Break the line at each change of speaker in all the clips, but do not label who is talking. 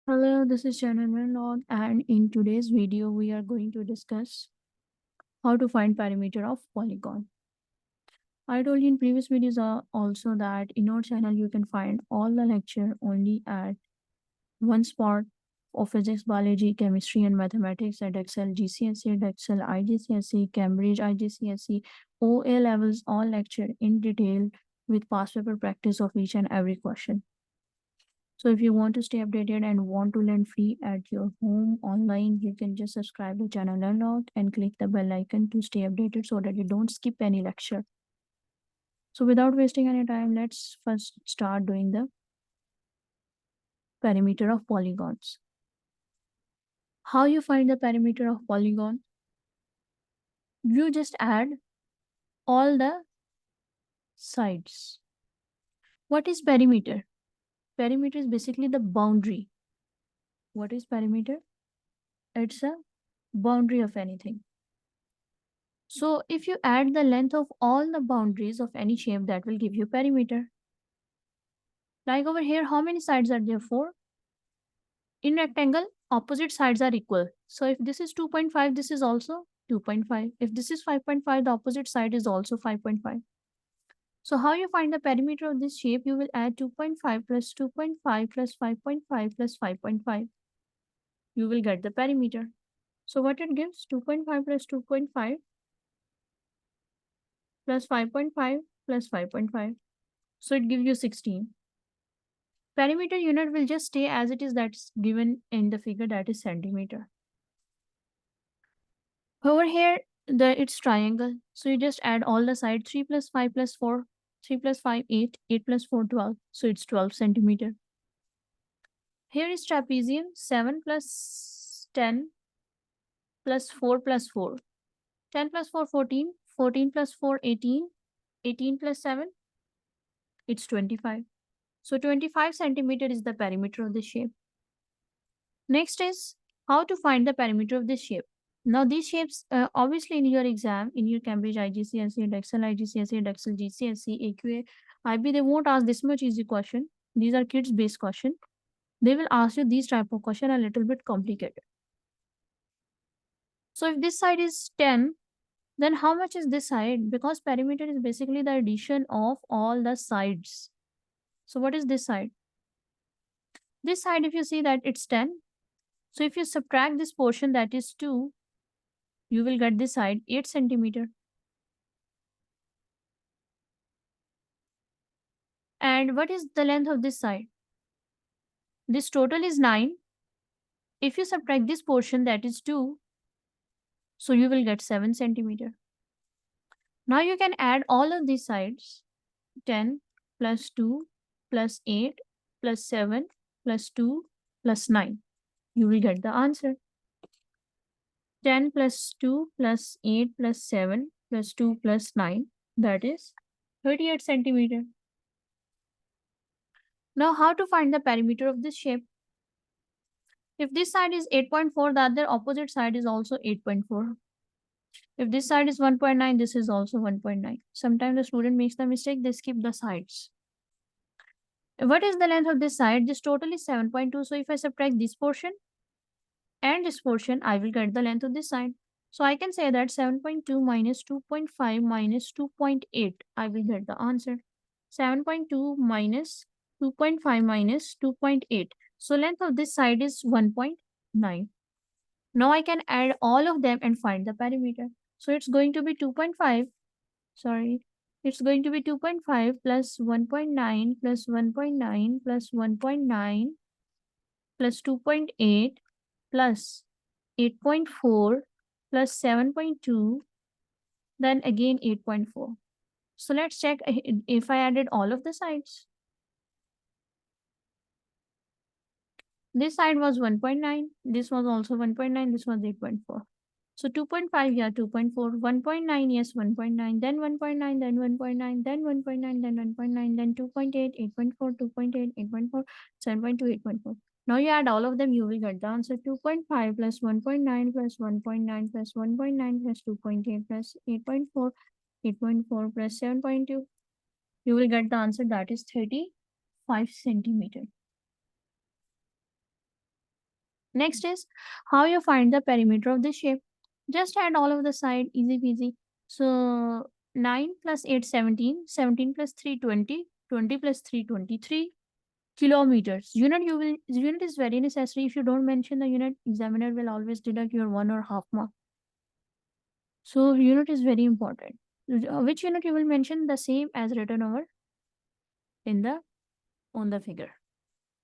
Hello, this is Shannon Log, and in today's video, we are going to discuss how to find perimeter of polygon. I told you in previous videos also that in our channel you can find all the lecture only at one spot of physics, biology, chemistry, and mathematics at Edexcel, GCSE, Edexcel, IGCSE, Cambridge, IGCSE, OA levels, all lecture in detail with past paper practice of each and every question. So if you want to stay updated and want to learn free at your home online, you can just subscribe to channel Learn Out and click the bell icon to stay updated so that you don't skip any lecture. So without wasting any time, let's first start doing the perimeter of polygons. How you find the perimeter of polygon? You just add all the sides. What is perimeter? Perimeter is basically the boundary. What is perimeter? It's a boundary of anything. So if you add the length of all the boundaries of any shape, that will give you perimeter. Like over here, how many sides are there? 4. In rectangle, opposite sides are equal. So if this is 2.5, this is also 2.5. If this is 5.5, the opposite side is also 5.5. So how you find the perimeter of this shape? You will add 2.5 plus 2.5 plus 5.5 plus 5.5. You will get the perimeter. So what it gives? 2.5 plus 2.5 plus 5.5 plus 5.5. So it gives you 16. Perimeter unit will just stay as it is, that's given in the figure, that is centimeter. Over here, it's triangle. So you just add all the sides. 3 plus 5 plus 4, 3 plus 5, 8, 8 plus 4, 12. So it's 12 centimeter. Here is trapezium. 7 plus 10 plus 4 plus 4. 10 plus 4, 14. 14 plus 4, 18. 18 plus 7, it's 25. So 25 centimeter is the perimeter of the shape. Next is how to find the perimeter of this shape. Now these shapes, obviously in your exam, in your Cambridge IGCSE, Edexcel IGCSE, Edexcel GCSE, AQA, IB, they won't ask this much easy question. These are kids based question. They will ask you these type of question a little bit complicated. So if this side is 10, then how much is this side? Because perimeter is basically the addition of all the sides. So what is this side? This side, if you see that it's 10. So if you subtract this portion, that is 2, you will get this side 8 centimeter. And what is the length of this side? This total is 9. If you subtract this portion, that is 2, so you will get 7 centimeter. Now you can add all of these sides. 10 plus 2 plus 8 plus 7 plus 2 plus 9. You will get the answer. 10 plus 2 plus 8 plus 7 plus 2 plus 9. That is 38 centimeter. Now how to find the perimeter of this shape? If this side is 8.4, the other opposite side is also 8.4. If this side is 1.9, this is also 1.9. Sometimes the student makes the mistake, they skip the sides. What is the length of this side? This total is 7.2. So if I subtract this portion and this portion, I will get the length of this side. So I can say that 7.2 minus 2.5 minus 2.8, I will get the answer. 7.2 minus 2.5 minus 2.8. So length of this side is 1.9. Now I can add all of them and find the perimeter. So it's going to be 2.5. Sorry. It's going to be 2.5 plus 1.9 plus 1.9 plus 1.9 plus 2.8 plus 8.4 plus 7.2, then again 8.4. So let's check if I added all of the sides. This side was 1.9, this was also 1.9, this was 8.4. So 2.5, yeah, 2.4, 1.9, yes, 1.9, then 1.9, then 1.9, then 1.9, then 1.9, then 2.8, 8.4, 2.8, 8.4, 7.2, 8.4. Now you add all of them, you will get the answer. 2.5 plus 1.9 plus 1.9 plus 1.9 plus 2.8 plus 8.4, 8.4 plus 7.2. You will get the answer, that is 35 centimeter. Next is how you find the perimeter of the shape. Just add all of the side, easy peasy. So 9 plus 8, 17, 17 plus 3, 20, 20 plus 3, 23 kilometers. Unit is very necessary. If you don't mention the unit, examiner will always deduct your 1 or half mark. So unit is very important. Which unit you will mention? The same as written over in the on the figure.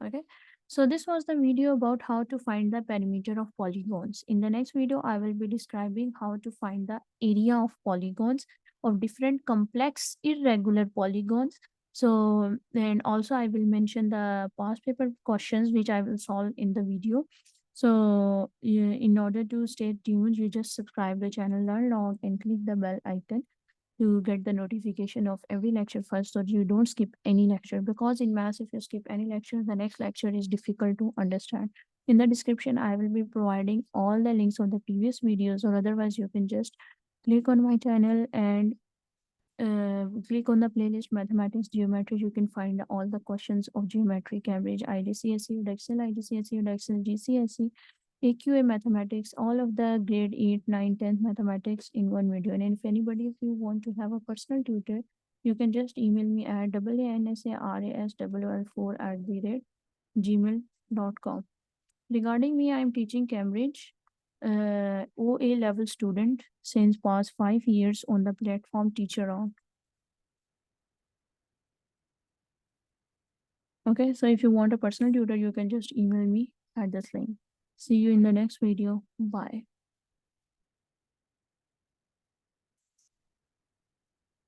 Okay, so this was the video about how to find the perimeter of polygons. In the next video I will be describing how to find the area of polygons of different complex irregular polygons. So and also I will mention the past paper questions which I will solve in the video. So in order to stay tuned, you just subscribe the channel, learn log, and click the bell icon to get the notification of every lecture first, so you don't skip any lecture, because in maths if you skip any lecture, the next lecture is difficult to understand. In the description I will be providing all the links of the previous videos, or otherwise you can just click on my channel and click on the playlist mathematics geometry. You can find all the questions of geometry, Cambridge, IGCSE, Edexcel, IGCSE, Edexcel, GCSE, AQA mathematics, all of the grade 8, 9, 10 mathematics in one video. And if anybody, if you want to have a personal tutor, you can just email me at ansaraswl4@gmail.com. Regarding me, I am teaching Cambridge OA level student since past 5 years on the platform Teacher On. Okay, so if you want a personal tutor, you can just email me at this link. See you in the next video. Bye.